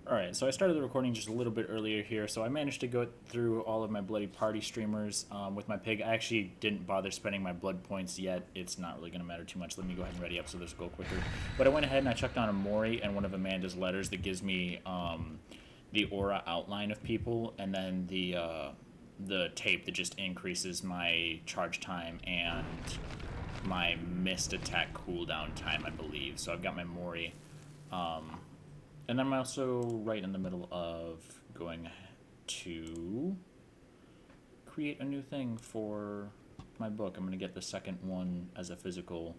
Alright, so I started the recording just a little bit earlier here, so I managed to go through all of my Bloody Party streamers with my pig. I actually didn't bother spending my blood points yet. It's not really going to matter too much. Let me go ahead and ready up so this will go quicker. But I went ahead and I chucked on a Mori and one of Amanda's letters that gives me the aura outline of people, and then the tape that just increases my charge time and my missed attack cooldown time, I believe. So I've got my Mori. And I'm also right in the middle of going to create a new thing for my book. I'm going to get the second one as a physical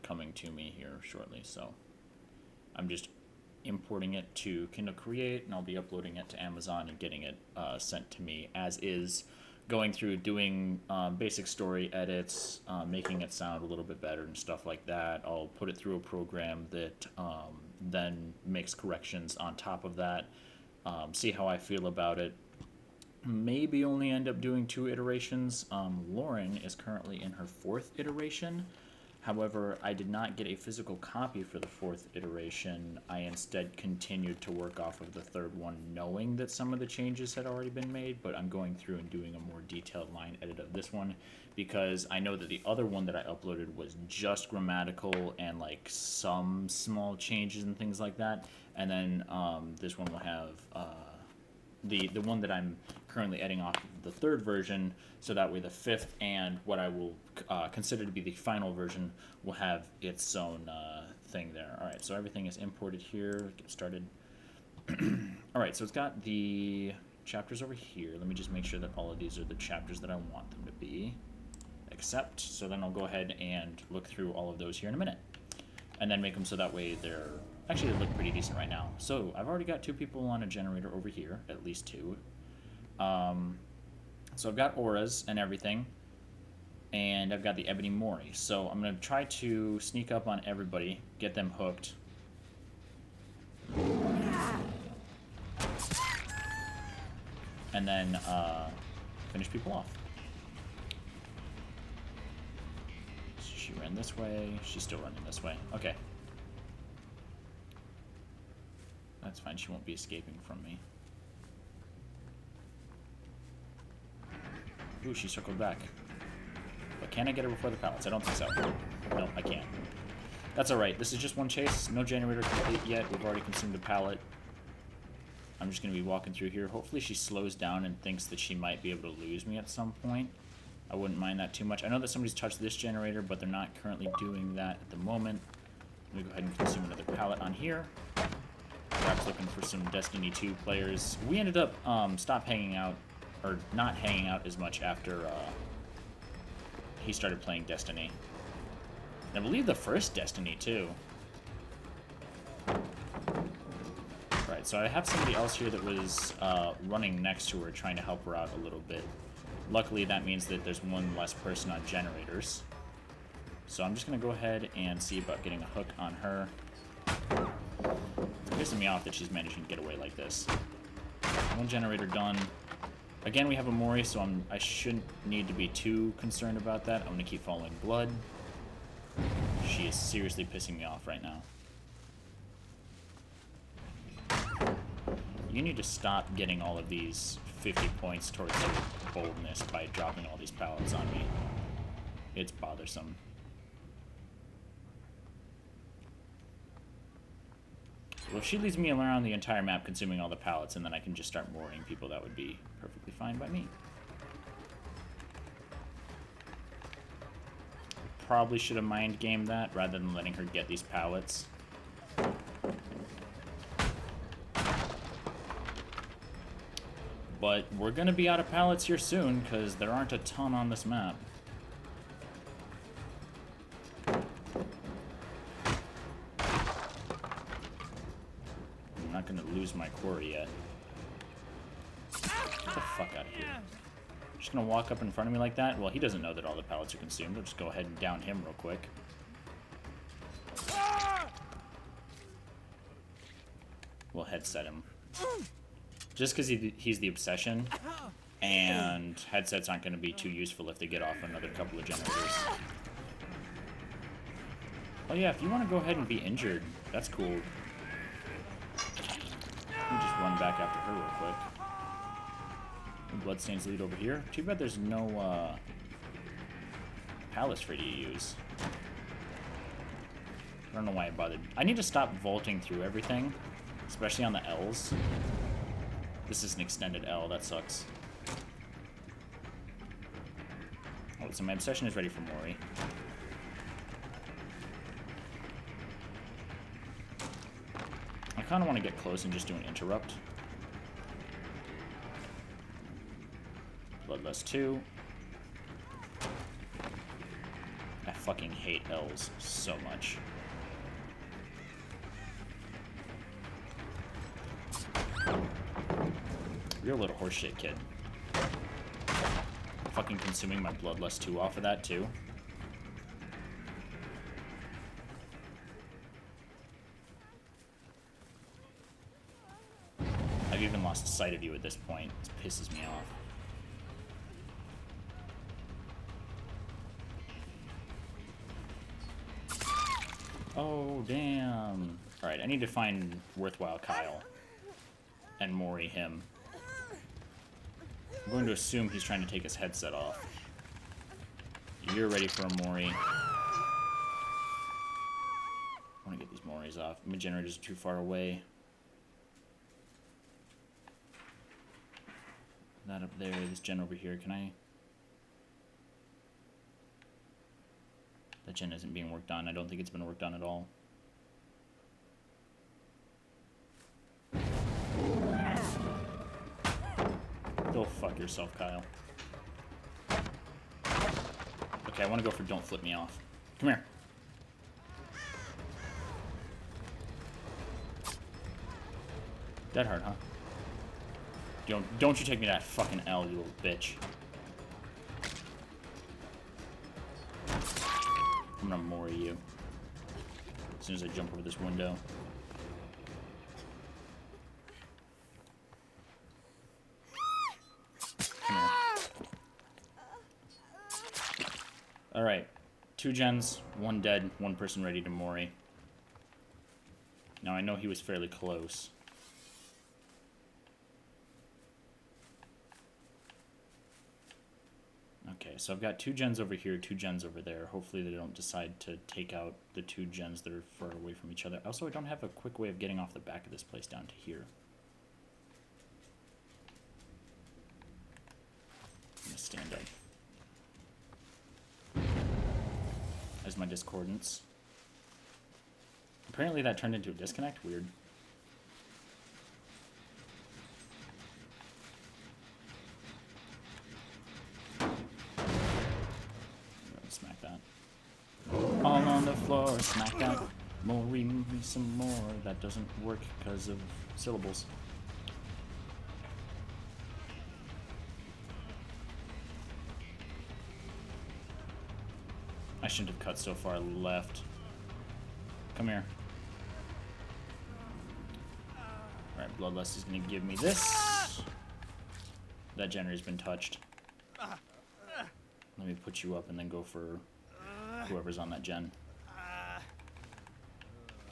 coming to me here shortly. So I'm just importing it to Kindle Create, and I'll be uploading it to Amazon and getting it sent to me as is. Going through doing basic story edits, making it sound a little bit better and stuff like that. I'll put it through a program that then makes corrections on top of that, see how I feel about it. Maybe only end up doing 2 iterations. Lauren is currently in her 4th iteration. However, I did not get a physical copy for the 4th iteration. I instead continued to work off of the 3rd one, knowing that some of the changes had already been made, but I'm going through and doing a more detailed line edit of this one because I know that the other one that I uploaded was just grammatical and like some small changes and things like that. And then this one will have the one that I'm currently editing off of the 3rd version, so that way the 5th and what I will consider to be the final version will have its own thing there. Alright, so everything is imported here. Get started. Alright, so it's got the chapters over here. Let me just make sure that all of these are the chapters that I want them to be. Accept. So then I'll go ahead and look through all of those here in a minute. And then make them so that way they're... Actually, they look pretty decent right now. So I've already got 2 people on a generator over here, at least 2. So I've got auras and everything, and I've got the Ebony Mori. So I'm going to try to sneak up on everybody, get them hooked. And then finish people off. So she ran this way. She's still running this way. Okay. That's fine. She won't be escaping from me. Ooh, she circled back. But can I get her before the pallets? I don't think so. No, I can't. That's alright. This is just one chase. No generator complete yet. We've already consumed a pallet. I'm just going to be walking through here. Hopefully she slows down and thinks that she might be able to lose me at some point. I wouldn't mind that too much. I know that somebody's touched this generator, but they're not currently doing that at the moment. Let me go ahead and consume another pallet on here. Perhaps looking for some Destiny 2 players. We ended up stop hanging out, or not hanging out as much after he started playing Destiny. And I believe the first Destiny too. Right, so I have somebody else here that was running next to her, trying to help her out a little bit. Luckily, that means that there's one less person on generators. So I'm just going to go ahead and see about getting a hook on her. It's pissing me off that she's managing to get away like this. One generator done. Again, we have a Mori, so I shouldn't need to be too concerned about that. I'm going to keep following blood. She is seriously pissing me off right now. You need to stop getting all of these 50 points towards your boldness by dropping all these pallets on me. It's bothersome. Well, if she leaves me around the entire map consuming all the pallets and then I can just start mooring people, that would be perfectly fine by me. Probably should have mind gamed that rather than letting her get these pallets. But we're going to be out of pallets here soon because there aren't a ton on this map. I'm not going to lose my quarry yet. Get the fuck out of here. Just going to walk up in front of me like that? Well, he doesn't know that all the pallets are consumed. I'll just go ahead and down him real quick. We'll headset him. Just because he's the obsession, and headsets aren't going to be too useful if they get off another couple of generators. Oh yeah, if you want to go ahead and be injured, that's cool. me just run back after her real quick. Bloodstains lead over here. Too bad there's no palace for you to use. I don't know why I bothered. I need to stop vaulting through everything, especially on the L's. This is an extended L, that sucks. Oh, so my obsession is ready for Mori. I kind of want to get close and just do an interrupt. Bloodlust 2. I fucking hate L's so much. Real little horseshit kid. Fucking consuming my Bloodlust 2 off of that, too. I've even lost sight of you at this point. This pisses me off. Oh, damn. Alright, I need to find Worthwhile Kyle. And Mori him. I'm going to assume he's trying to take his headset off. You're ready for a Mori. I want to get these Moris off. My generators are too far away. That up there, this gen over here, can I... That gen isn't being worked on. I don't think it's been worked on at all. Go fuck yourself, Kyle. Okay, I want to go for don't flip me off. Come here. Dead hard, huh? Don't you take me to that fucking L, you little bitch. I'm gonna Mori you. As soon as I jump over this window. Come here. Alright. 2 gens, 1 dead, 1 person ready to Mori. Now I know he was fairly close. Okay, so I've got 2 gens over here, 2 gens over there. Hopefully they don't decide to take out the 2 gens that are far away from each other. Also, I don't have a quick way of getting off the back of this place down to here. I'm gonna stand up. There's my discordance. Apparently that turned into a disconnect. Weird. Smack that. All on the floor, smack that. Mori me some more. That doesn't work because of syllables. I shouldn't have cut so far left. Come here. Alright, Bloodlust is going to give me this. That generator's been touched. Let me put you up and then go for whoever's on that gen.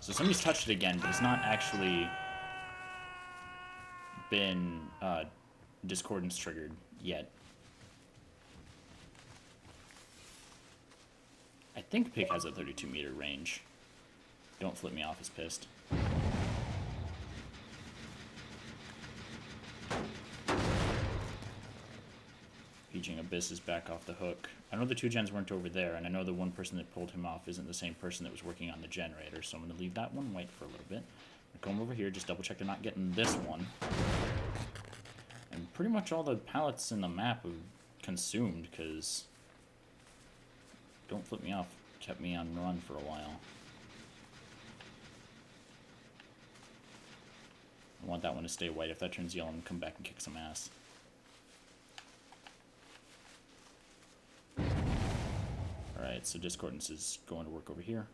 So somebody's touched it again, but it's not actually been discordance triggered yet. I think Pig has a 32-meter range. Don't flip me off, is pissed. Paging Abyss is back off the hook. I know the 2 gens weren't over there, and I know the 1 person that pulled him off isn't the same person that was working on the generator, so I'm going to leave that one white for a little bit. Come over here, just double check they're not getting this one. And pretty much all the pallets in the map are consumed, because don't flip me off kept me on run for a while. I want that one to stay white. If that turns yellow, I'm going to come back and kick some ass. Alright, so Discordance is going to work over here.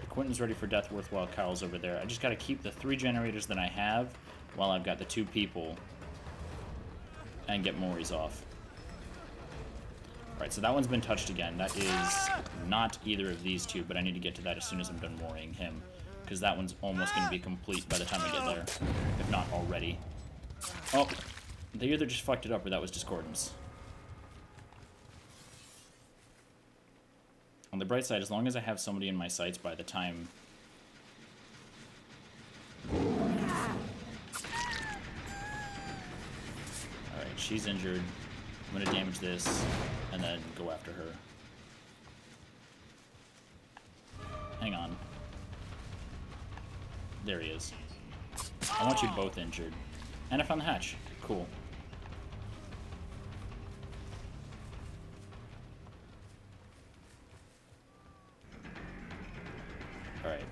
Quentin's ready for death. Worthwhile Kyle's over there. I just got to keep the 3 generators that I have while I've got the 2 people and get Mori's off. Right, so that one's been touched again. That is not either of these two, but I need to get to that as soon as I'm done mooring him, because that one's almost going to be complete by the time I get there, if not already. Oh, they either just fucked it up or that was discordance. On the bright side, as long as I have somebody in my sights by the time... Alright, she's injured. I'm going to damage this, and then go after her. Hang on. There he is. I want you both injured. And I found the hatch. Cool. Alright.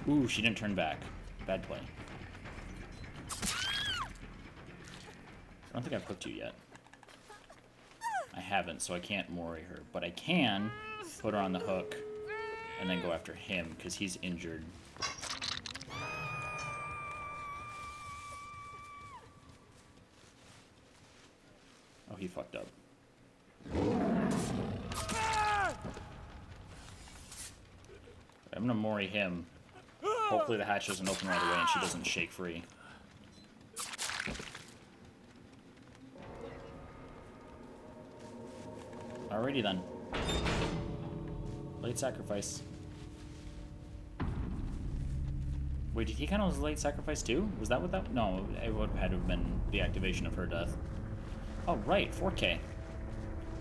Ooh, she didn't turn back. Bad play. I don't think I've hooked you yet. I haven't, so I can't moor her. But I can put her on the hook and then go after him, because he's injured. Oh, he fucked up. I'm gonna mori him. Hopefully the hatch doesn't open right away and she doesn't shake free. Alrighty then. Late sacrifice. Wait, did he count as late sacrifice too? Was that what that... No, it would have had to have been the activation of her death. Oh, right, 4K.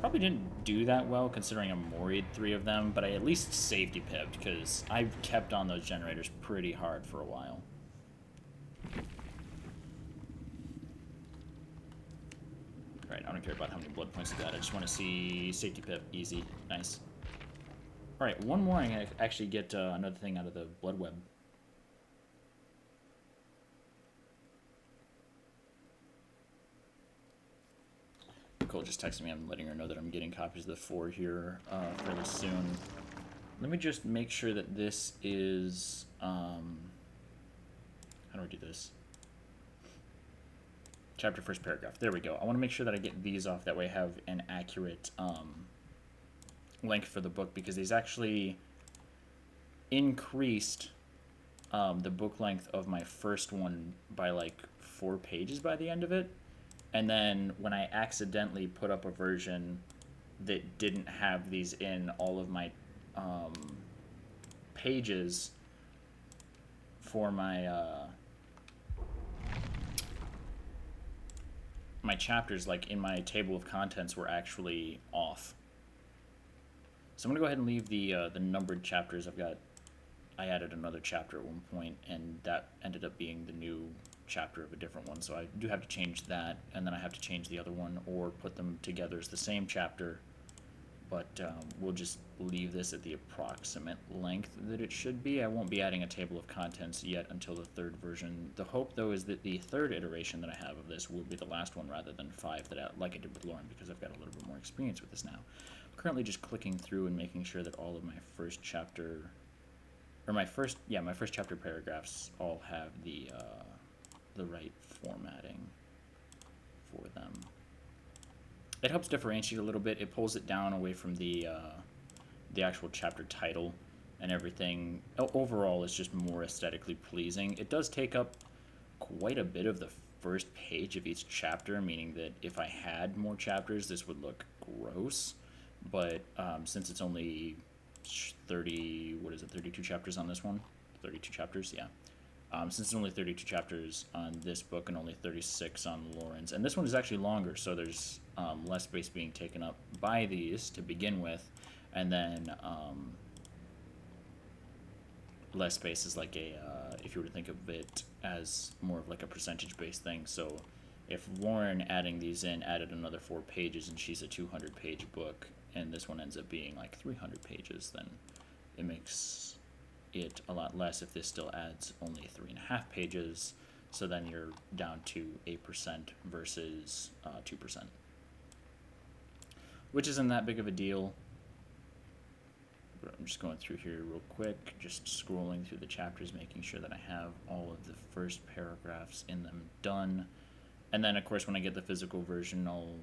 Probably didn't do that well considering I moried 3 of them, but I at least safety pipped because I kept on those generators pretty hard for a while. Right, I don't care about how many blood points I got. I just want to see safety pip. Easy. Nice. Alright, one more and I actually get another thing out of the blood web. Nicole just texted me. I'm letting her know that I'm getting copies of the 4 here fairly soon. Let me just make sure that this is... how do I do this? Chapter first paragraph. There we go. I want to make sure that I get these off. That way I have an accurate length for the book, because these actually increased the book length of my first one by like 4 pages by the end of it. And then when I accidentally put up a version that didn't have these in all of my pages for my my chapters, like in my table of contents, were actually off. So I'm gonna go ahead and leave the numbered chapters. I added another chapter at one point, and that ended up being the new chapter of a different one, so I do have to change that, and then I have to change the other one or put them together as the same chapter, but we'll just leave this at the approximate length that it should be. I won't be adding a table of contents yet until the 3rd version. The hope, though, is that the 3rd iteration that I have of this will be the last one rather than 5 like I did with Lauren, because I've got a little bit more experience with this now. I'm currently just clicking through and making sure that all of my first chapter, or my first chapter paragraphs all have the right formatting for them. It helps differentiate a little bit. It pulls it down away from the actual chapter title and everything. Overall, it's just more aesthetically pleasing. It does take up quite a bit of the first page of each chapter, meaning that if I had more chapters, this would look gross. But since it's only 32 chapters on this one? 32 chapters, yeah. Since it's only 32 chapters on this book and only 36 on Lauren's. And this one is actually longer, so there's less space being taken up by these to begin with. And then less space is like a, if you were to think of it as more of like a percentage-based thing. So if Lauren adding these in added another 4 pages and she's a 200-page book, and this one ends up being like 300 pages, then it makes it a lot less if this still adds only 3.5 pages, so then you're down to 8% versus 2%, which isn't that big of a deal. I'm just going through here real quick, just scrolling through the chapters, making sure that I have all of the first paragraphs in them done. And then, of course, when I get the physical version, I'll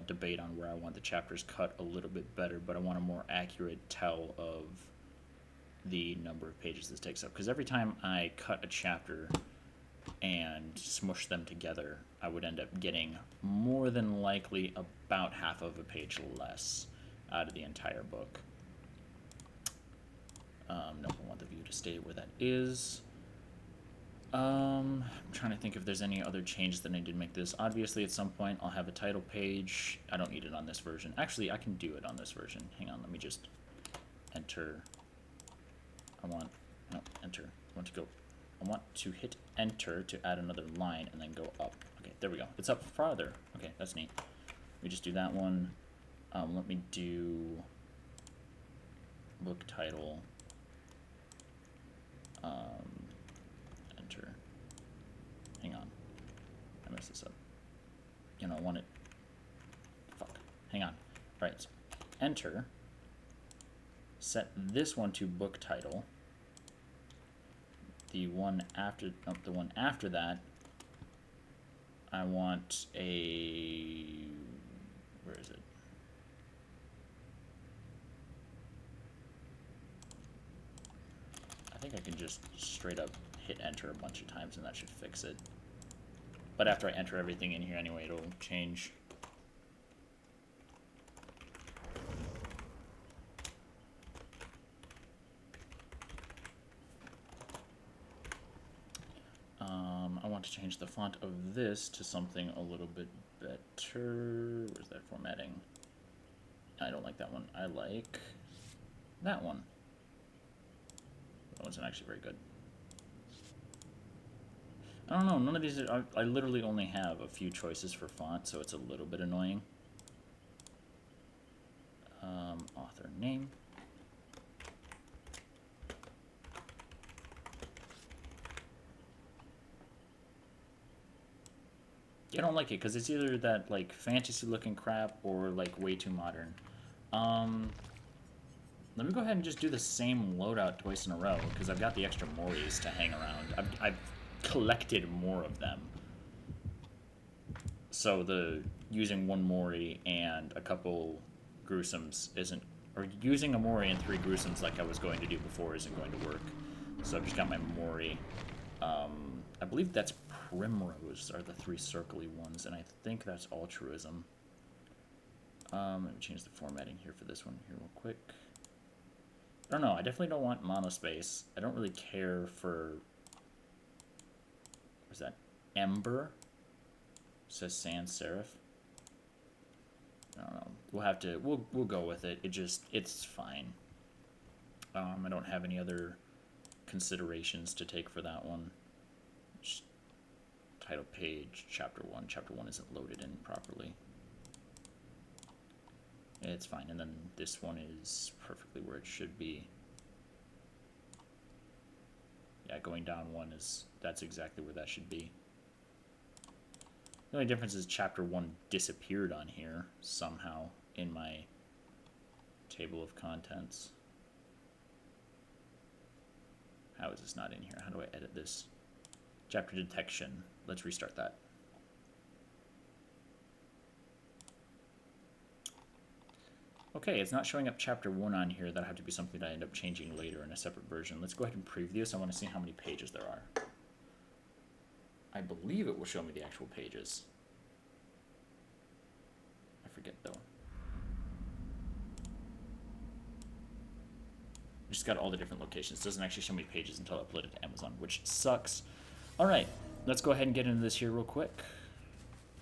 debate on where I want the chapters cut a little bit better, but I want a more accurate tell of the number of pages this takes up. Because every time I cut a chapter and smush them together, I would end up getting more than likely about half of a page less out of the entire book. No, I want the view to stay where that is. I'm trying to think if there's any other changes that I did make this. Obviously, at some point, I'll have a title page. I don't need it on this version. Actually, I can do it on this version. Hang on, let me just enter. Enter. I want to hit enter to add another line and then go up. Okay, there we go. It's up farther. Okay, that's neat. We just do that one. Let me do book title. Enter. Hang on. I messed this up. You know, I want it. Fuck. Hang on. Right. So enter. Set this one to book title. The one after that, I want a, where is it? I think I can just straight up hit enter a bunch of times and that should fix it. But after I enter everything in here anyway, it'll change. I want to change the font of this to something a little bit better. Where's that formatting? I don't like that one. I like that one. That one's not actually very good. I don't know. None of these are, I literally only have a few choices for font, so it's a little bit annoying. Author name. I don't like it because it's either that like fantasy looking crap or like way too modern. Let me go ahead and just do the same loadout twice in a row because I've got the extra Moris to hang around. I've collected more of them. So the using one Mori and a couple gruesomes isn't, or using a Mori and 3 gruesomes like I was going to do before isn't going to work. So I've just got my Mori. I believe that's Primrose are the 3 circly ones, and I think that's Altruism. Let me change the formatting here for this one here real quick. I don't know, I definitely don't want monospace. I don't really care for, what's that, Ember? It says sans serif. I don't know, we'll have to, we'll go with it. It's fine. I don't have any other considerations to take for that one. Just title page, chapter 1. Chapter 1 isn't loaded in properly. It's fine, and then this one is perfectly where it should be. Yeah, going down 1 that's exactly where that should be. The only difference is chapter 1 disappeared on here somehow in my table of contents. How is this not in here? How do I edit this? Chapter detection. Let's restart that. Okay, it's not showing up chapter 1 on here. That'll have to be something that I end up changing later in a separate version. Let's go ahead and preview this. I want to see how many pages there are. I believe it will show me the actual pages. I forget though. Just got all the different locations. It doesn't actually show me pages until I upload it to Amazon, which sucks. Alright, let's go ahead and get into this here real quick.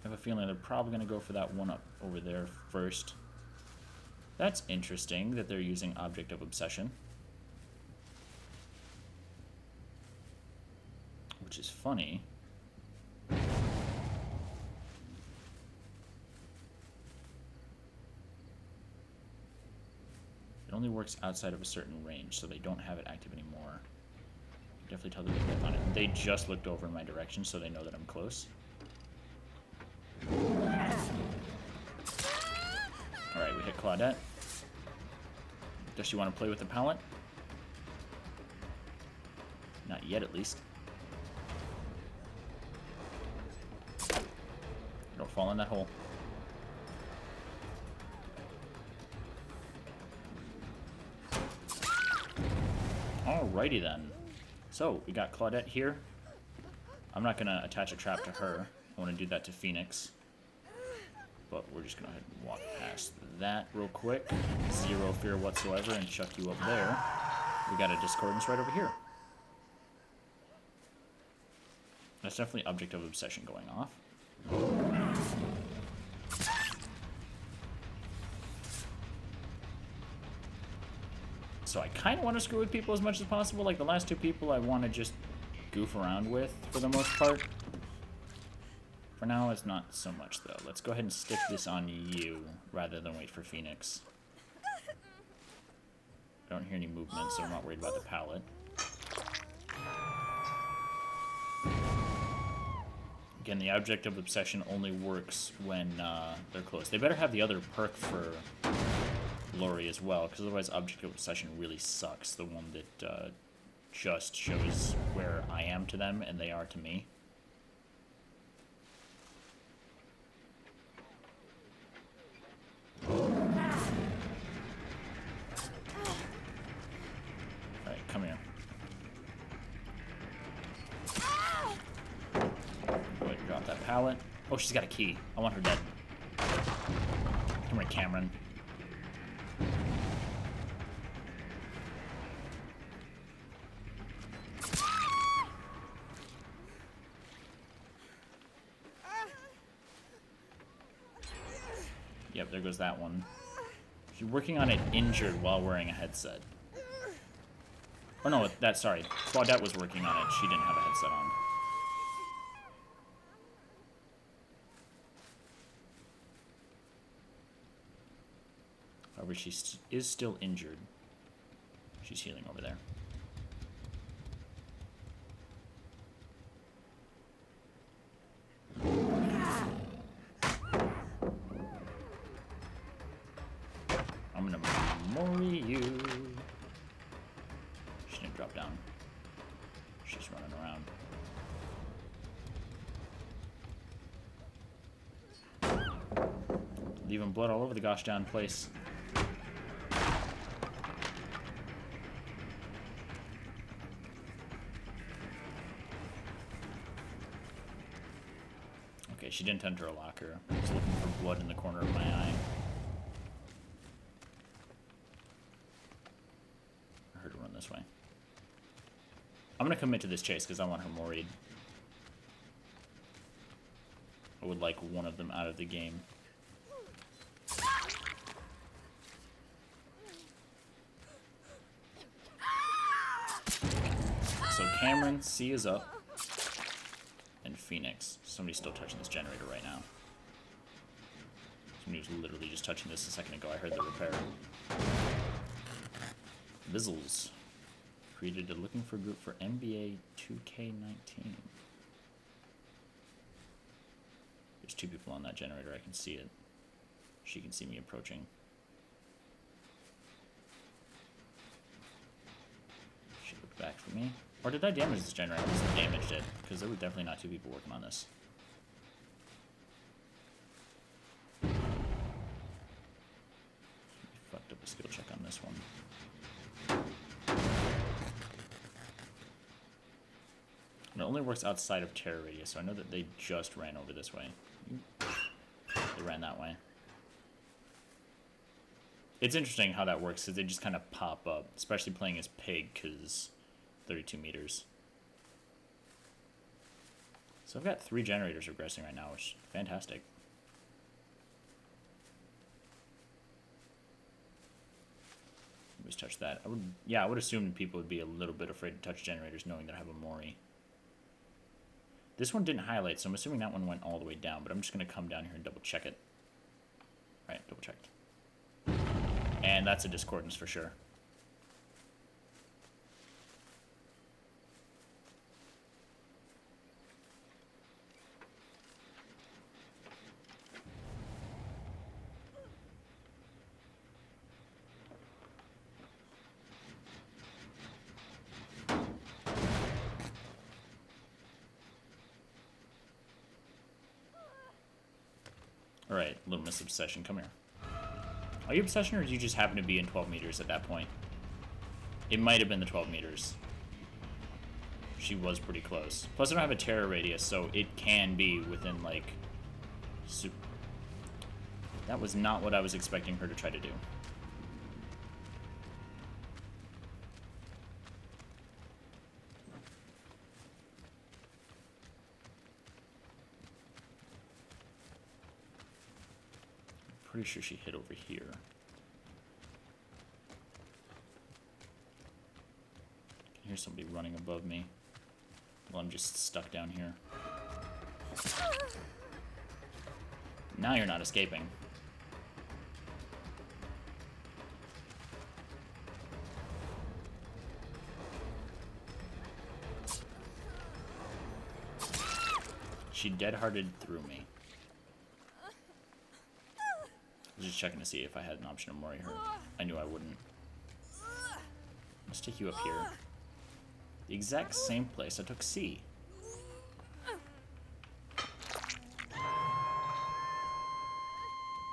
I have a feeling they're probably going to go for that one up over there first. That's interesting that they're using Object of Obsession. Which is funny. It only works outside of a certain range, so they don't have it active anymore. Definitely tell them to click on it. They just looked over in my direction, so they know that I'm close. Alright, we hit Claudette. Does she want to play with the pallet? Not yet, at least. Don't fall in that hole. Alrighty then. So, we got Claudette here. I'm not going to attach a trap to her. I want to do that to Phoenix. But we're just going to go ahead and walk past that real quick. Zero fear whatsoever and chuck you up there. We got a discordance right over here. That's definitely Object of Obsession going off. So I kind of want to screw with people as much as possible. Like the last two people I want to just goof around with for the most part. For now, it's not so much though. Let's go ahead and stick this on you rather than wait for Phoenix. I don't hear any movement, so I'm not worried about the pallet. Again, the Object of Obsession only works when they're close. They better have the other perk for Lori as well, because otherwise Object of Obsession really sucks. The one that just shows where I am to them and they are to me. Alright, come here. Go ahead and drop that pallet. Oh, she's got a key. I want her dead. Come here, Cameron. Yep, there goes that one. She's working on it injured while wearing a headset. Or no, sorry. Claudette was working on it. She didn't have a headset on. However, she is still injured. She's healing over there. I'm gonna Mori you. She didn't drop down. She's running around. Leaving blood all over the gosh darn place. Okay, she didn't enter a locker. I was looking for blood in the corner of my eye. I heard her run this way. I'm gonna commit to this chase because I want her moried. I would like one of them out of the game. So Cameron, C is up. And Phoenix. Somebody's still touching this generator right now. Somebody was literally just touching this a second ago. I heard the repair. Bizzles. Created a looking for group for NBA 2K19. There's two people on that generator. I can see it. She can see me approaching. She looked back for me. Or did I damage this generator? I must have damaged it, because there were definitely not two people working on this. We fucked up a skill check on this one. And it only works outside of terror radius, so I know that they just ran over this way. They ran that way. It's interesting how that works, because they just kind of pop up, especially playing as Pig, because 32 meters. So I've got 3 generators regressing right now, which is fantastic. Let's touch that. I would assume people would be a little bit afraid to touch generators knowing that I have a Mori. This one didn't highlight, so I'm assuming that one went all the way down, but I'm just going to come down here and double check it. Right, double checked. And that's a discordance for sure. Alright, Luminous Obsession, come here. Are you Obsession, or did you just happen to be in 12 meters at that point? It might have been the 12 meters. She was pretty close. Plus, I don't have a terror radius, so it can be within, like... That was not what I was expecting her to try to do. Pretty sure she hit over here. I can hear somebody running above me. Well, I'm just stuck down here. Now you're not escaping. She dead-hearted through me. I was just checking to see if I had an option to worry her. I knew I wouldn't. Let's take you up here. The exact same place I took C. I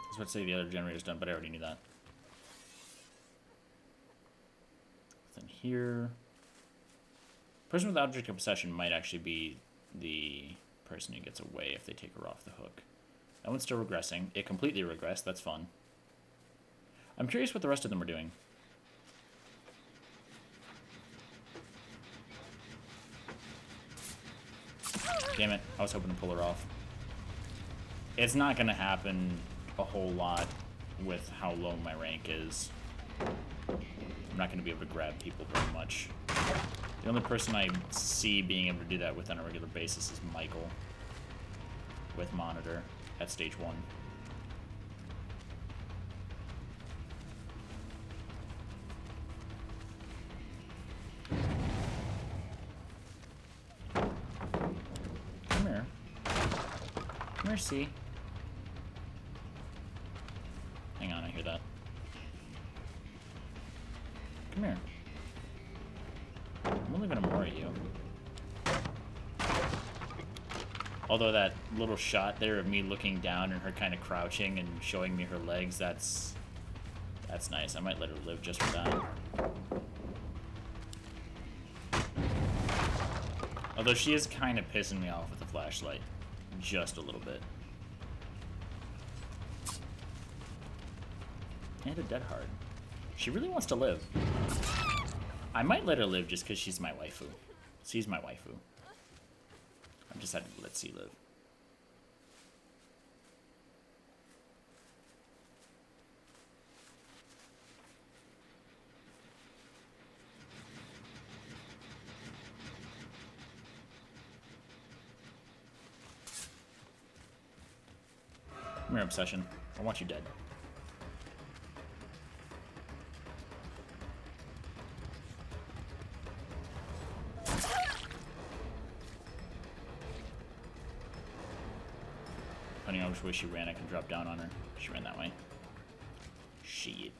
was about to say the other generator's done, but I already knew that. Then here... Person with object of possession might actually be the person who gets away if they take her off the hook. That one's still regressing. It completely regressed. That's fun. I'm curious what the rest of them are doing. Damn it. I was hoping to pull her off. It's not going to happen a whole lot with how low my rank is. I'm not going to be able to grab people very much. The only person I see being able to do that with on a regular basis is Michael. With Monitor. At stage 1. Come here. Come here, C. Hang on, I hear that. Come here. I'm only gonna worry you. Although that little shot there of me looking down and her kind of crouching and showing me her legs, that's nice. I might let her live just for that. Although she is kind of pissing me off with the flashlight. Just a little bit. And a dead hard. She really wants to live. I might let her live just because she's my waifu. She's my waifu. I've decided to let C live. Come here, Obsession. I want you dead. Depending on which way she ran, I can drop down on her. She ran that way. Shit.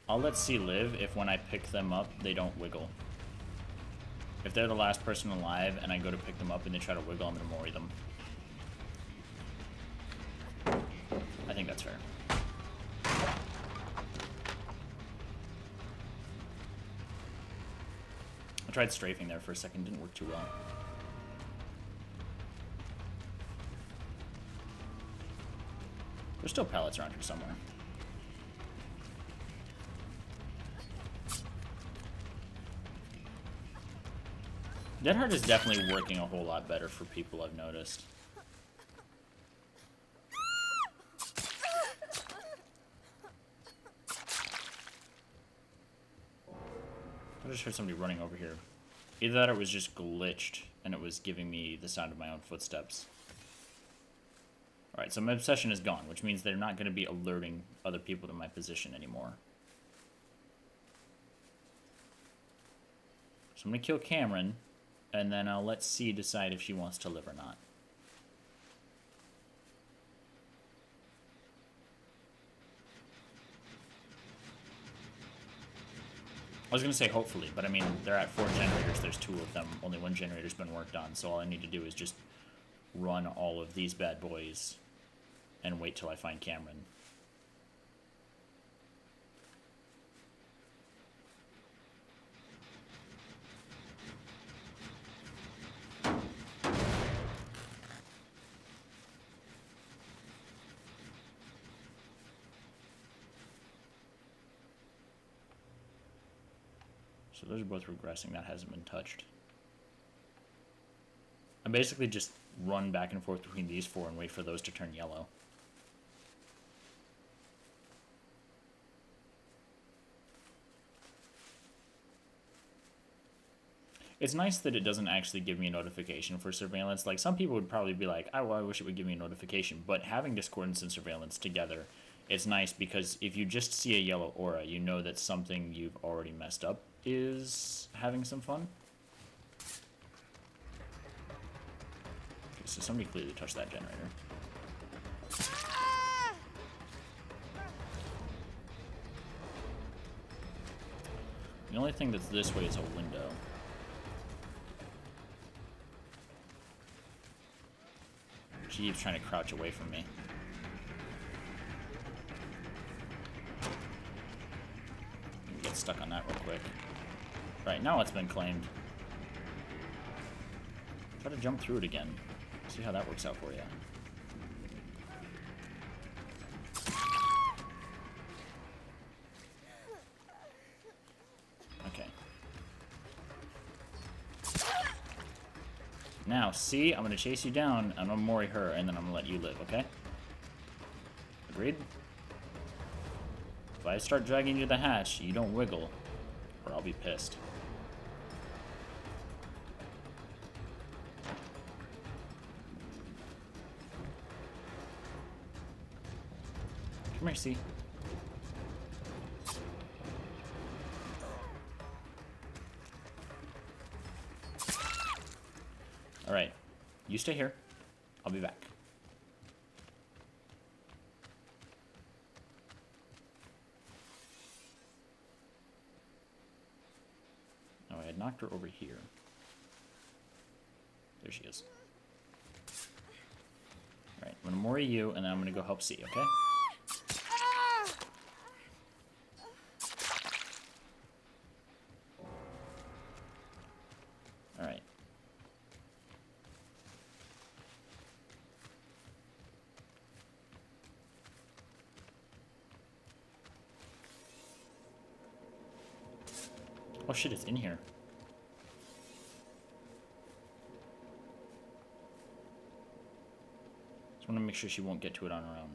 I'll let C live if when I pick them up, they don't wiggle. If they're the last person alive and I go to pick them up and they try to wiggle, I'm going to mori them. I think that's fair. I tried strafing there for a second, didn't work too well. There's still pallets around here somewhere. Dead Hard is definitely working a whole lot better for people, I've noticed. I just heard somebody running over here. Either that or it was just glitched, and it was giving me the sound of my own footsteps. Alright, so my obsession is gone, which means they're not going to be alerting other people to my position anymore. So I'm going to kill Cameron, and then I'll let C decide if she wants to live or not. I was going to say hopefully, but I mean, they're at 4 generators, there's 2 of them. Only 1 generator's been worked on, so all I need to do is just run all of these bad boys and wait till I find Cameron. So those are both regressing. That hasn't been touched. I basically just run back and forth between these four and wait for those to turn yellow. It's nice that it doesn't actually give me a notification for surveillance. Like, some people would probably be like, oh, well, I wish it would give me a notification. But having discordance and surveillance together, it's nice because if you just see a yellow aura, you know that something you've already messed up is having some fun. Okay, so somebody clearly touched that generator. The only thing that's this way is a window. She keeps trying to crouch away from me. Get stuck on that real quick. Right, now it's been claimed. Try to jump through it again. See how that works out for you. Okay. Now, see, I'm going to chase you down, I'm going to mori her, and then I'm going to let you live, okay? Agreed? If I start dragging you to the hatch, you don't wiggle, or I'll be pissed. Come here, see. Alright, you stay here. I'll be back. Oh, I had knocked her over here. There she is. Alright, I'm gonna mori you, and then I'm gonna go help C, okay? Alright. Oh shit, it's in here. Just want to make sure she won't get to it on her own.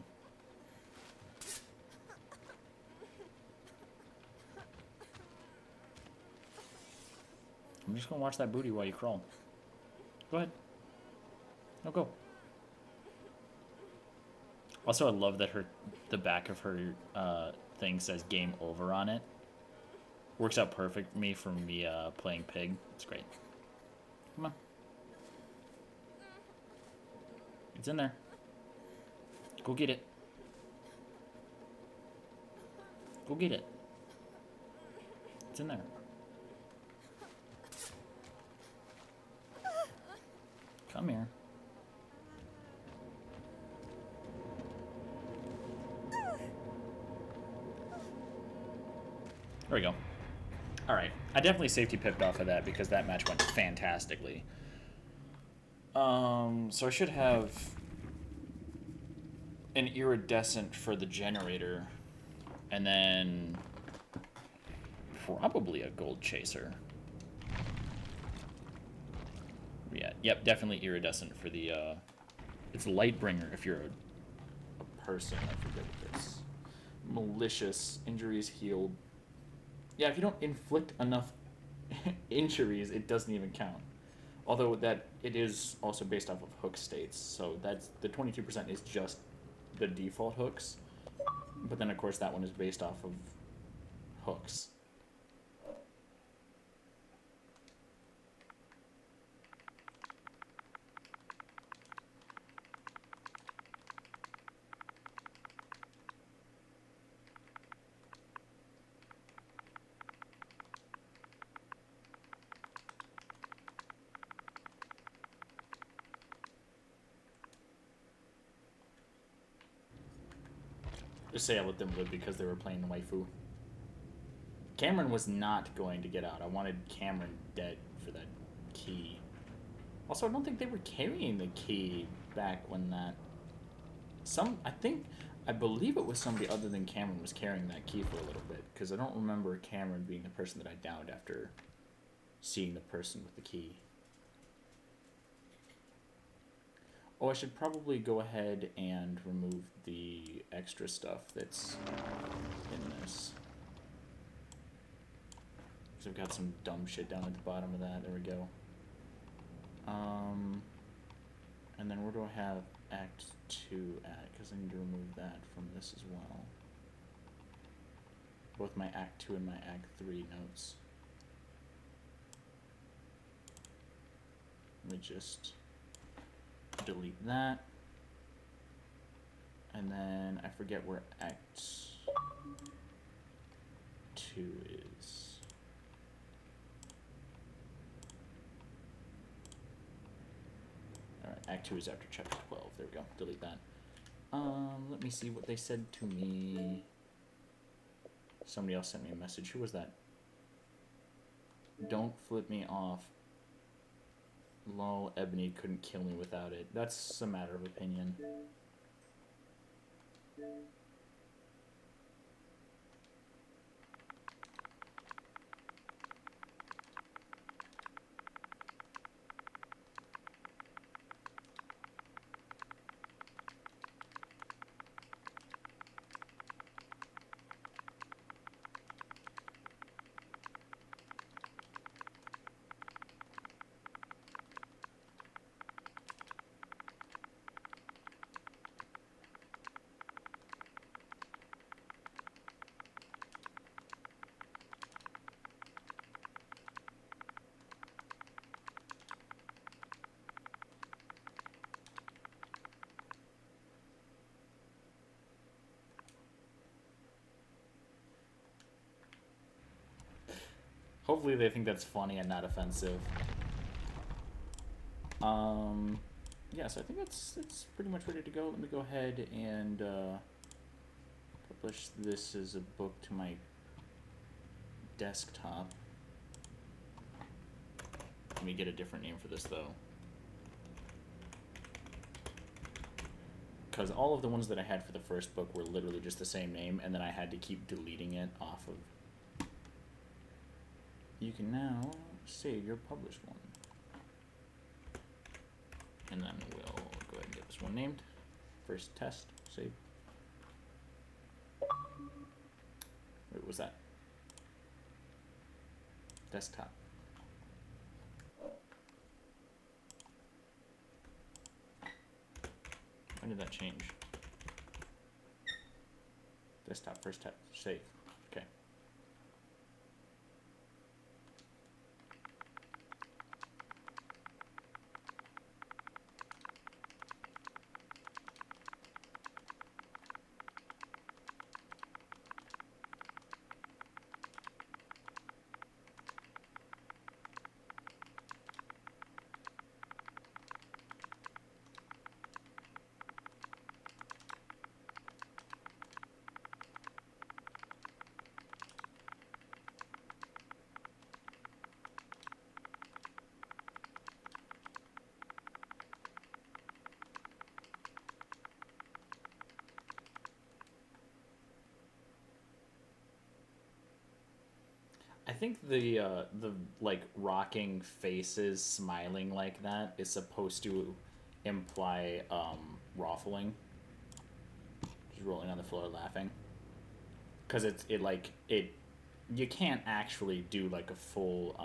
I'm just gonna watch that booty while you crawl. Go ahead. No, go. Also, I love that the back of her thing says "Game Over" on it. Works out perfect for me playing Pig. It's great. Come on. It's in there. Go get it. Go get it. It's in there. Come here. There we go. Alright. I definitely safety pipped off of that because that match went fantastically. So I should have an iridescent for the generator. And then probably a gold chaser. Yeah, yep, definitely iridescent for the, it's Lightbringer if you're a person. I forget what this. Malicious, injuries healed. Yeah, if you don't inflict enough injuries, it doesn't even count. Although that it is also based off of hook states, so that's the 22% is just the default hooks. But then of course that one is based off of hooks. Just say I let them live because they were playing the waifu. Cameron was not going to get out. I wanted Cameron dead for that key. Also, I don't think they were carrying the key back when that... I believe it was somebody other than Cameron was carrying that key for a little bit. Because I don't remember Cameron being the person that I downed after seeing the person with the key. Oh, I should probably go ahead and remove the extra stuff that's in this. Because I've got some dumb shit down at the bottom of that. There we go. And then where do I have Act 2 at? Because I need to remove that from this as well. Both my Act 2 and my Act 3 notes. Let me just delete that. And then I forget where Act 2 is. Alright, Act 2 is after Chapter 12. There we go. Delete that. Let me see what they said to me. Somebody else sent me a message. Who was that? Don't flip me off. Lol, Ebony couldn't kill me without it. That's a matter of opinion. Hopefully they think that's funny and not offensive. Yeah, so I think it's pretty much ready to go. Let me go ahead and publish this as a book to my desktop. Let me get a different name for this, though. Because all of the ones that I had for the first book were literally just the same name, and then I had to keep deleting it off of... You can now save your published one. And then we'll go ahead and get this one named. First test, save. Wait, what was that? Desktop. When did that change? Desktop, first test, save. Okay. I think the like rocking faces smiling like that is supposed to imply ruffling. Just rolling on the floor laughing. Cause it you can't actually do like a full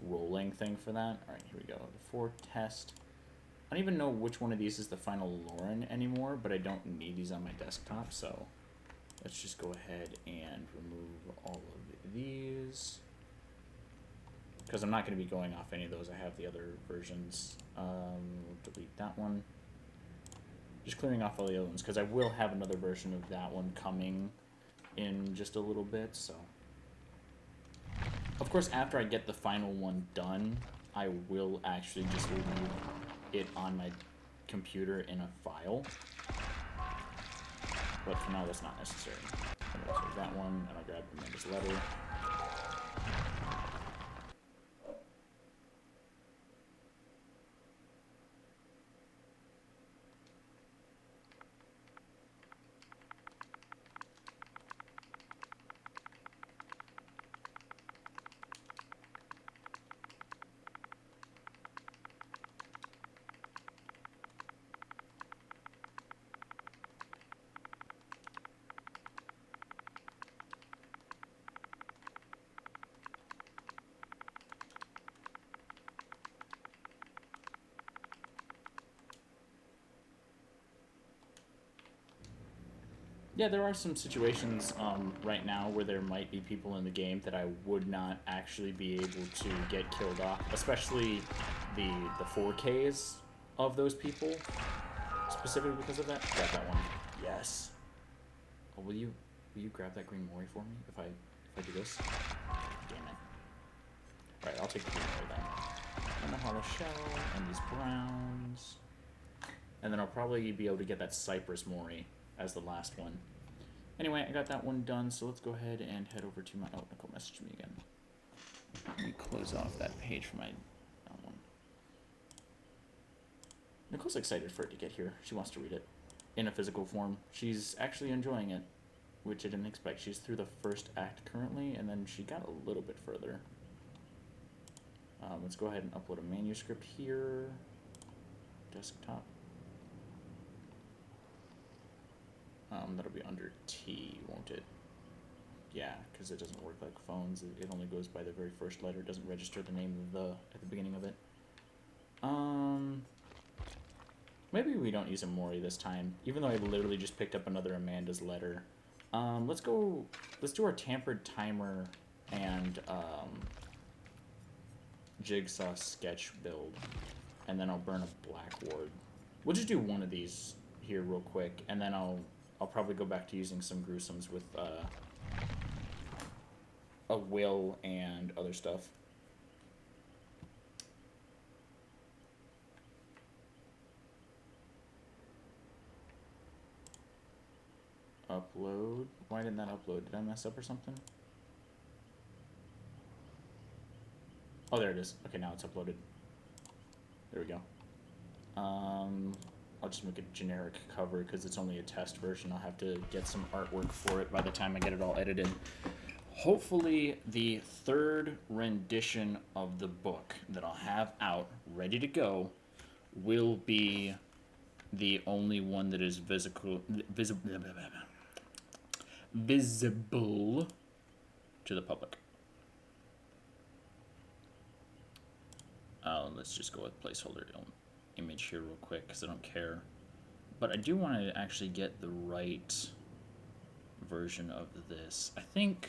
rolling thing for that. Alright, here we go. The 4 test. I don't even know which one of these is the final Lauren anymore, but I don't need these on my desktop, so let's just go ahead and remove all of these. Because I'm not going to be going off any of those. I have the other versions. Delete that one. Just clearing off all the other ones, because I will have another version of that one coming in just a little bit, so. Of course, after I get the final one done, I will actually just leave it on my computer in a file. but for now that's not necessary. Anyway, so that one, and I'll grab Amanda's letter. Yeah, there are some situations right now where there might be people in the game that I would not actually be able to get killed off, especially the 4Ks of those people, specifically because of that. Grab that one. Yes. Oh, will you grab that green Mori for me if I do this? Damn it. Alright, I'll take the green Mori then. And the hollow shell and these browns. And then I'll probably be able to get that Cypress Mori as the last one. Anyway, I got that one done, so let's go ahead and head over to my... Oh, Nicole messaged me again. Let me close off that page for my... That one. Nicole's excited for it to get here. She wants to read it in a physical form. She's actually enjoying it, which I didn't expect. She's through the first act currently, and then she got a little bit further. Let's go ahead and upload a manuscript here. Desktop. That'll be under T, won't it? Yeah, because it doesn't work like phones. It only goes by the very first letter. It doesn't register the name of the at the beginning of it. Maybe we don't use a Mori this time, even though I literally just picked up another Amanda's letter. Let's do our tampered timer and jigsaw sketch build, and then I'll burn a black ward. We'll just do one of these here real quick, and then I'll probably go back to using some gruesomes with a will and other stuff. Upload. Why didn't that upload? Did I mess up or something? Oh, there it is. Okay, now it's uploaded. There we go. I'll just make a generic cover because it's only a test version. I'll have to get some artwork for it by the time I get it all edited. Hopefully the third rendition of the book that I'll have out, ready to go, will be the only one that is visible to the public. Let's just go with placeholder image here real quick because I don't care. But I do want to actually get the right version of this. I think...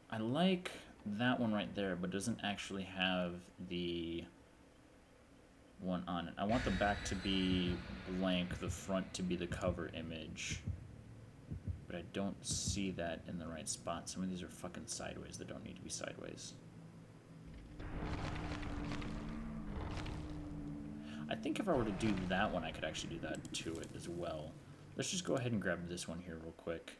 I like that one right there, but doesn't actually have the one on it. I want the back to be blank, the front to be the cover image. But I don't see that in the right spot. Some of these are fucking sideways that don't need to be sideways. I think if I were to do that one, I could actually do that to it as well. Let's just go ahead and grab this one here real quick.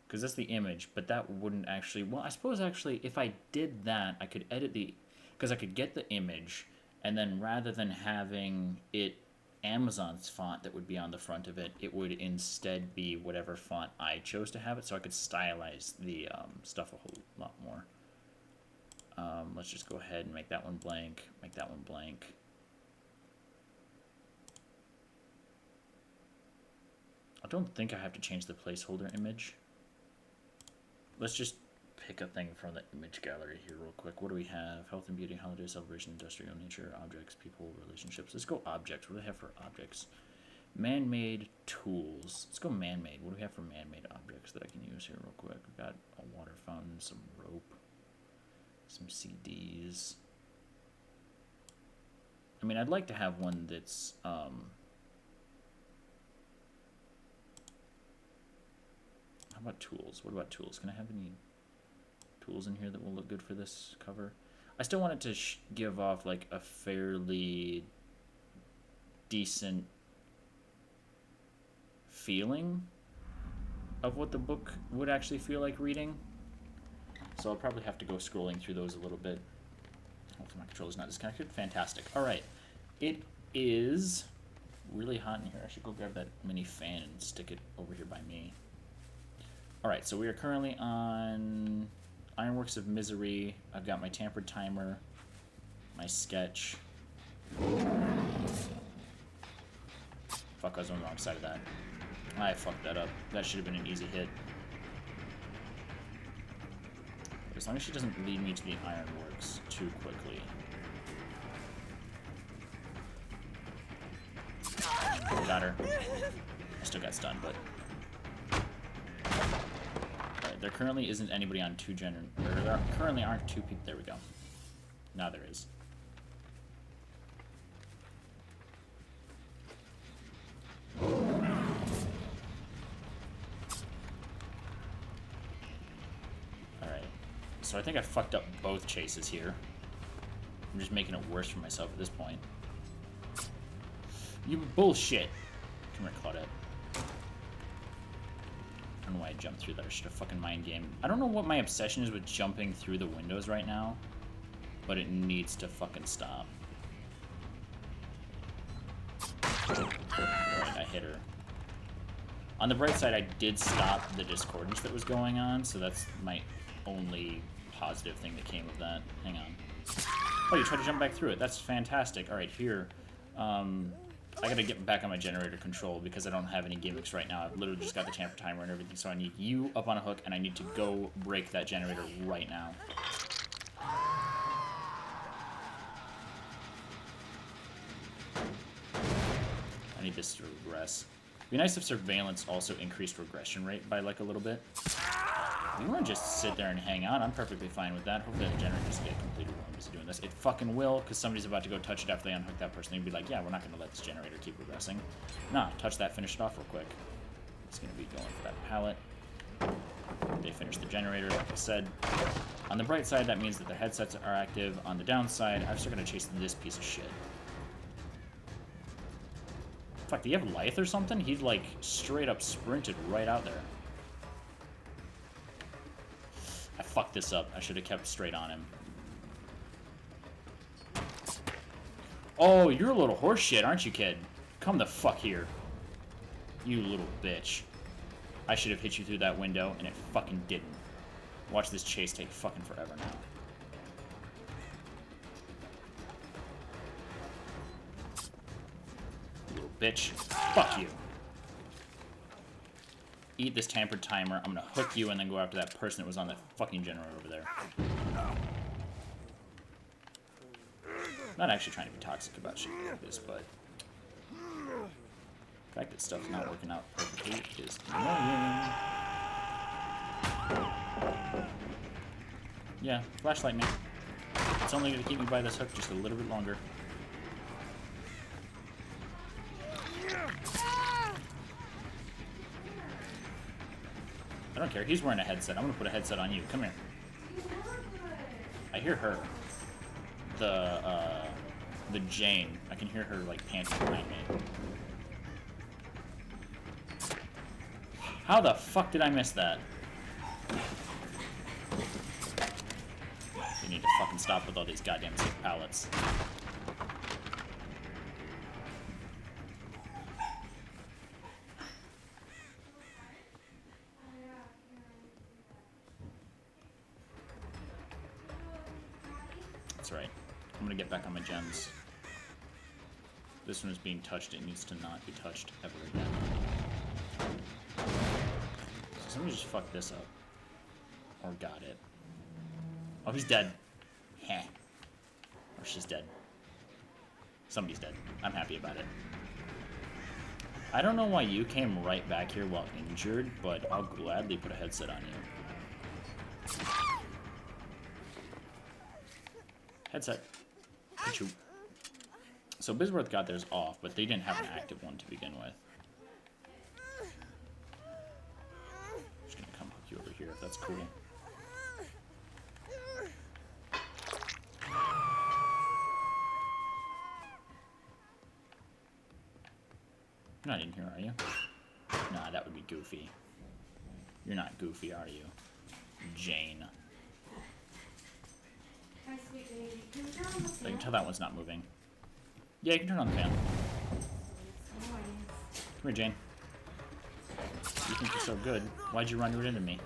Because that's the image, but that wouldn't actually... Well, I suppose actually if I did that, I could edit the... Because I could get the image, and then rather than having it Amazon's font that would be on the front of it, it would instead be whatever font I chose to have it, so I could stylize the stuff a whole lot more. Let's just go ahead and make that one blank, make that one blank. I don't think I have to change the placeholder image. Let's just pick a thing from the image gallery here real quick. What do we have? Health and beauty, holiday celebration, industrial nature, objects, people, relationships. Let's go objects. What do we have for objects? Man-made tools. Let's go man-made. What do we have for man-made objects that I can use here real quick? We've got a water fountain, some rope, some CDs. I mean, I'd like to have one that's... How about tools? What about tools? Can I have any tools in here that will look good for this cover? I still wanted to give off like a fairly decent feeling of what the book would actually feel like reading. So I'll probably have to go scrolling through those a little bit. Hopefully my controller's not disconnected. Fantastic. Alright. It is really hot in here. I should go grab that mini fan and stick it over here by me. Alright, so we are currently on Ironworks of Misery. I've got my tampered timer, my sketch. Fuck, I was on the wrong side of that. I fucked that up. That should have been an easy hit. But as long as she doesn't lead me to the Ironworks too quickly. Got her. I still got stunned, but... Alright, there currently isn't anybody on there currently aren't two people. There we go. Now there is. Alright. So I think I fucked up both chases here. I'm just making it worse for myself at this point. You bullshit. Come here, Claudette. I don't know why I jumped through that. I should have fucking mind game. I don't know what my obsession is with jumping through the windows right now, but it needs to fucking stop. Alright, I hit her. On the bright side, I did stop the discordance that was going on, so that's my only positive thing that came of that. Hang on. Oh, you tried to jump back through it. That's fantastic. Alright, here. I gotta get back on my generator control because I don't have any gimmicks right now. I've literally just got the tamper timer and everything, so I need you up on a hook, and I need to go break that generator right now. I need this to regress. It'd be nice if surveillance also increased regression rate by like a little bit. If you want to just sit there and hang out, I'm perfectly fine with that. Hopefully the generator doesn't get completed while I'm just doing this. It fucking will, because somebody's about to go touch it after they unhook that person. They'd be like, yeah, we're not going to let this generator keep regressing. Nah, touch that, finish it off real quick. It's going to be going for that pallet. They finish the generator, like I said. On the bright side, that means that their headsets are active. On the downside, I'm still going to chase this piece of shit. Fuck, do you have Lithe or something? He's like straight up sprinted right out there. I fucked this up. I should have kept straight on him. Oh, you're a little horse shit, aren't you, kid? Come the fuck here. You little bitch. I should have hit you through that window, and it fucking didn't. Watch this chase take fucking forever now. You little bitch. Fuck you. Eat this tampered timer. I'm gonna hook you and then go after that person that was on that fucking generator over there. Not actually trying to be toxic about shit like this, but the fact that stuff's not working out perfectly is annoying. Yeah, flashlight me. It's only gonna keep me by this hook just a little bit longer. I don't care. He's wearing a headset. I'm gonna put a headset on you. Come here. I hear her. The Jane. I can hear her like panting behind me. How the fuck did I miss that? You need to fucking stop with all these goddamn safe pallets. That's right. I'm gonna get back on my gems. This one is being touched. It needs to not be touched ever again. So somebody just fucked this up. Or got it. Oh, he's dead. Heh. Or she's dead. Somebody's dead. I'm happy about it. I don't know why you came right back here while injured, but I'll gladly put a headset on you. Headset. Achoo. So Bisworth got theirs off, but they didn't have an active one to begin with. I'm just gonna come hook you over here if that's cool. You're not in here, are you? Nah, that would be Goofy. You're not Goofy, are you? Jane. Hi, sweet baby. Can you turn on the fan? I can tell that one's not moving. Yeah, you can turn on the fan. It's noise. Come here, Jane. You think you're so good. Why'd you run right into me?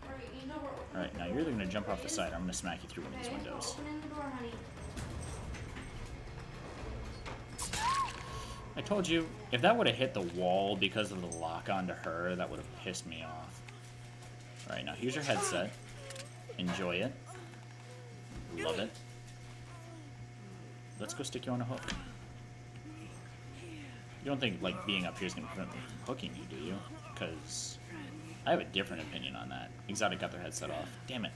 Alright, you know we're opening Alright, now you're either going to jump off the side or I'm going to smack you through one of these Okay, we're windows. opening the door, honey. I told you, if that would have hit the wall because of the lock onto her, that would have pissed me off. Alright, now here's your headset. Enjoy it. Love it. Let's go stick you on a hook. You don't think, like, being up here is going to prevent me from hooking you, do you? Because I have a different opinion on that. Exotic got their headset off. Damn it.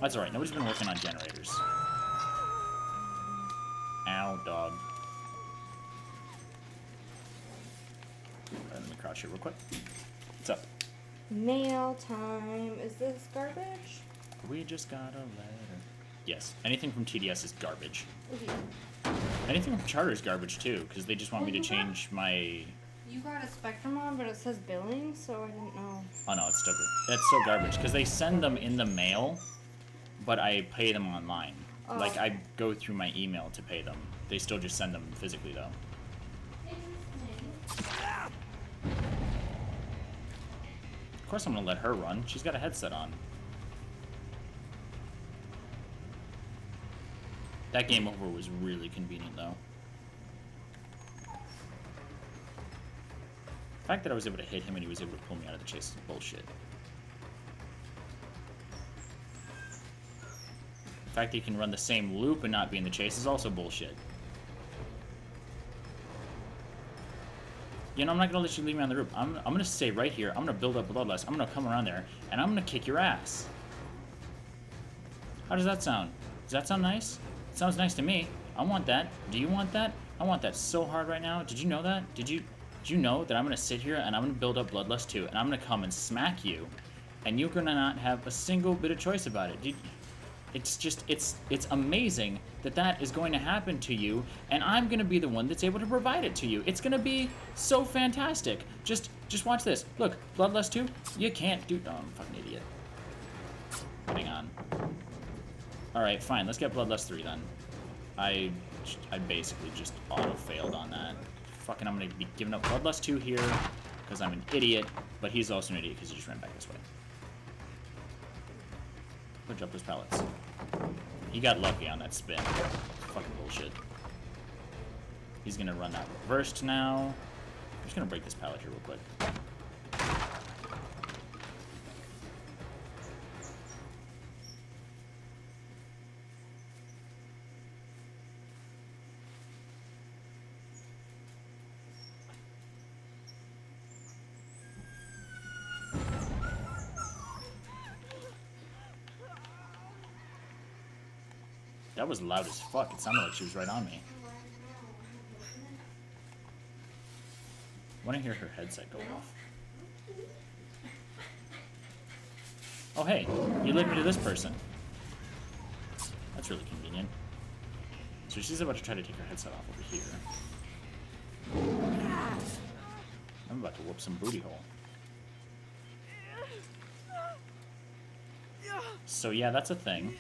That's alright. Nobody's been working on generators. Ow, dog. Alright, let me crouch here real quick. What's up? Mail time. Is this garbage? We just got a letter. Yes. Anything from TDS is garbage. Okay. Anything from Charter is garbage, too, because they just want me to change my... You got a Spectrum on, but it says billing, so I didn't know. Oh, no, it's still good. That's still garbage, because they send them in the mail, but I pay them online. Oh. Like, I go through my email to pay them. They still just send them physically, though. Of course I'm going to let her run. She's got a headset on. That game over was really convenient, though. The fact that I was able to hit him and he was able to pull me out of the chase is bullshit. The fact that he can run the same loop and not be in the chase is also bullshit. You know, I'm not going to let you leave me on the roof. I'm going to stay right here. I'm going to build up bloodlust. I'm going to come around there, and I'm going to kick your ass. How does that sound? Does that sound nice? It sounds nice to me. I want that. Do you want that? I want that so hard right now. Did you know that? Did you know that I'm going to sit here and I'm going to build up bloodlust too, and I'm going to come and smack you, and you're going to not have a single bit of choice about it? It's just, it's amazing that that is going to happen to you, and I'm going to be the one that's able to provide it to you. It's going to be so fantastic. Just watch this. Look, Bloodlust 2, you can't do... Oh, I'm a fucking idiot. Hang on. Alright, fine. Let's get Bloodlust 3 then. I basically just auto-failed on that. Fucking, I'm going to be giving up Bloodlust 2 here, because I'm an idiot, but he's also an idiot because he just ran back this way. Go jump those pallets. He got lucky on that spin. Fucking bullshit. He's gonna run that reversed now. I'm just gonna break this pallet here real quick. That was loud as fuck. It sounded like she was right on me. I want to hear her headset go off. Oh, hey. You led me to this person. That's really convenient. So she's about to try to take her headset off over here. I'm about to whoop some booty hole. So yeah, that's a thing.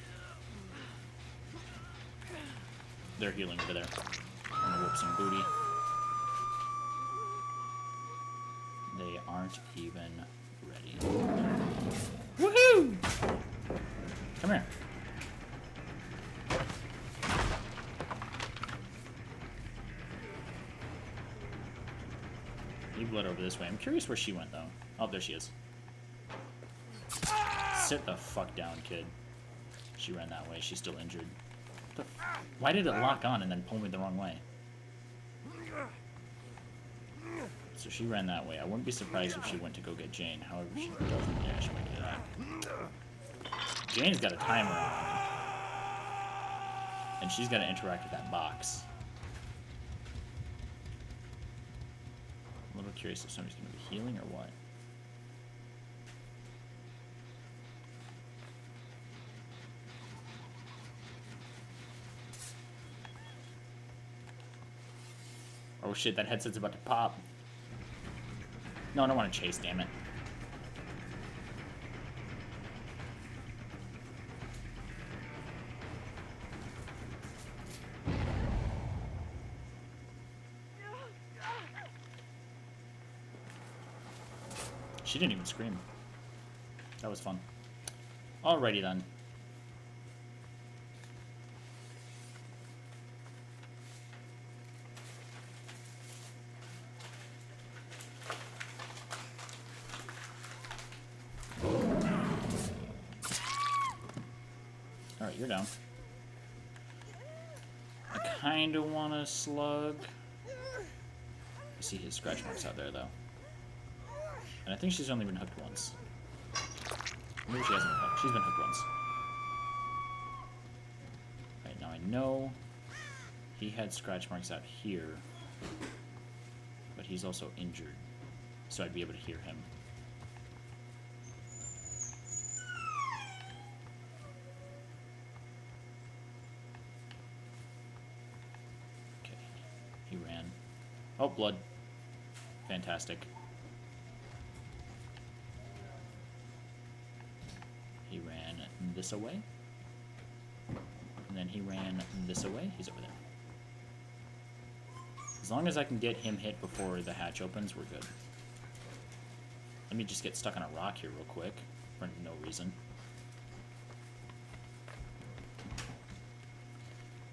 They're healing over there. I'm gonna whoop some booty. They aren't even ready. Woohoo! Come here. You bled over this way. I'm curious where she went, though. Oh, there she is. Sit the fuck down, kid. She ran that way. She's still injured. Why did it lock on and then pull me the wrong way? So she ran that way. I wouldn't be surprised if she went to go get Jane. However, she doesn't. Yeah, she might do that. Jane's got a timer on. And she's got to interact with that box. I'm a little curious if somebody's going to be healing or what. Oh shit, that headset's about to pop. No, I don't want to chase, damn it. She didn't even scream. That was fun. Alrighty then. Alright, you're down. I kinda want a slug. I see his scratch marks out there, though. And I think she's only been hooked once. Maybe she hasn't been hooked. She's been hooked once. Alright, now I know he had scratch marks out here. But he's also injured. So I'd be able to hear him. Okay. He ran. Oh, blood. Fantastic. He ran this away. And then he ran this away. He's over there. As long as I can get him hit before the hatch opens, we're good. Let me just get stuck on a rock here real quick, for no reason.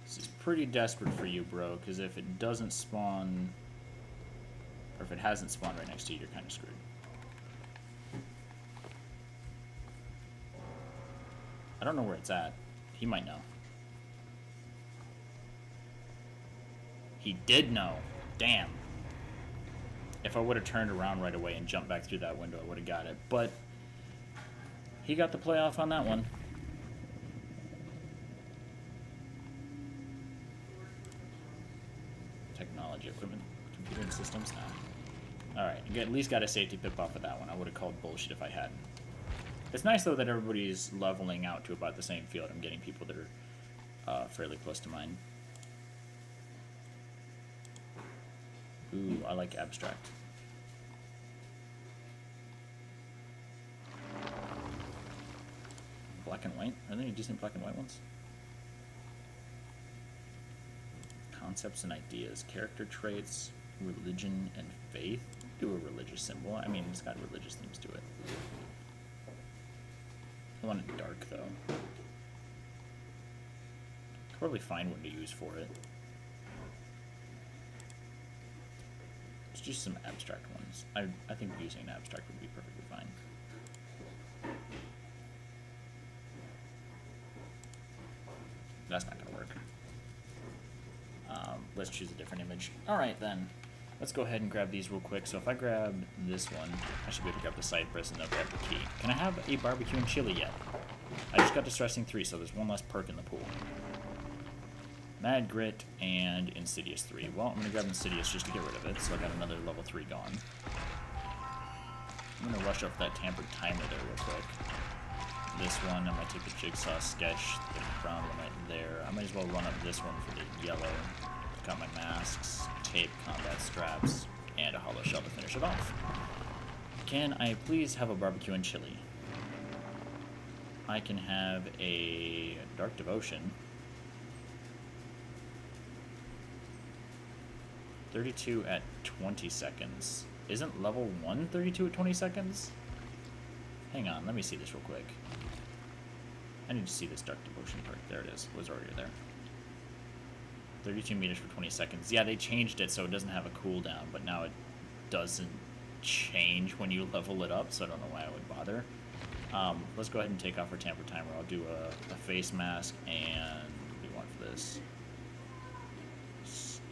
This is pretty desperate for you, bro, because if it doesn't spawn, or if it hasn't spawned right next to you, you're kind of screwed. I don't know where it's at. He might know. He did know. Damn. If I would have turned around right away and jumped back through that window, I would have got it. But he got the playoff on that one. Technology, equipment, computer and systems now. Alright, you at least got a safety pip off of that one. I would have called bullshit if I hadn't. It's nice, though, that everybody's leveling out to about the same field. I'm getting people that are fairly close to mine. Ooh, I like abstract. Black and white? Are there any decent black and white ones? Concepts and ideas. Character traits, religion, and faith. Do a religious symbol. I mean, it's got religious themes to it. I want it dark, though. Could probably find one to use for it. Let's do some abstract ones. I think using an abstract would be perfectly fine. That's not going to work. Let's choose a different image. Alright, then. Let's go ahead and grab these real quick. So if I grab this one, I should be able to grab the side press and I'll grab the key. Can I have a barbecue and chili yet? I just got Distressing 3, so there's one less perk in the pool. Mad Grit and Insidious 3. Well, I'm going to grab Insidious just to get rid of it, so I got another level 3 gone. I'm going to rush off that tampered timer there real quick. This one, I might take the Jigsaw Sketch, the brown one right there. I might as well run up this one for the yellow. Got my masks, tape, combat straps, and a hollow shell to finish it off. Can I please have a barbecue and chili? I can have a Dark Devotion. 32 at 20 seconds. Isn't level 1 32 at 20 seconds? Hang on, let me see this real quick. I need to see this Dark Devotion perk. There it is. It was already there. 32 meters for 20 seconds. Yeah, they changed it so it doesn't have a cooldown, but now it doesn't change when you level it up, so I don't know why I would bother. Let's go ahead and take off our tamper timer. I'll do a face mask and what do you want for this?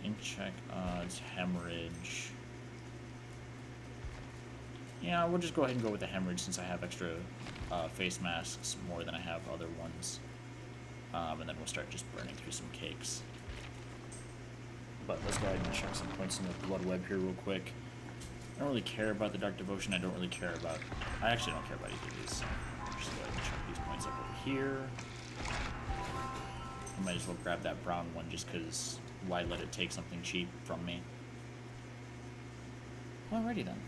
In-check odds, hemorrhage. Yeah, we'll just go ahead and go with the hemorrhage since I have extra face masks, more than I have other ones. And then we'll start just burning through some cakes. But let's go ahead and check some points in the blood web here real quick. I don't really care about the Dark Devotion. I don't really care about... I actually don't care about either of these. So just go ahead and check these points up over here. I might as well grab that brown one just because why let it take something cheap from me? Alrighty then.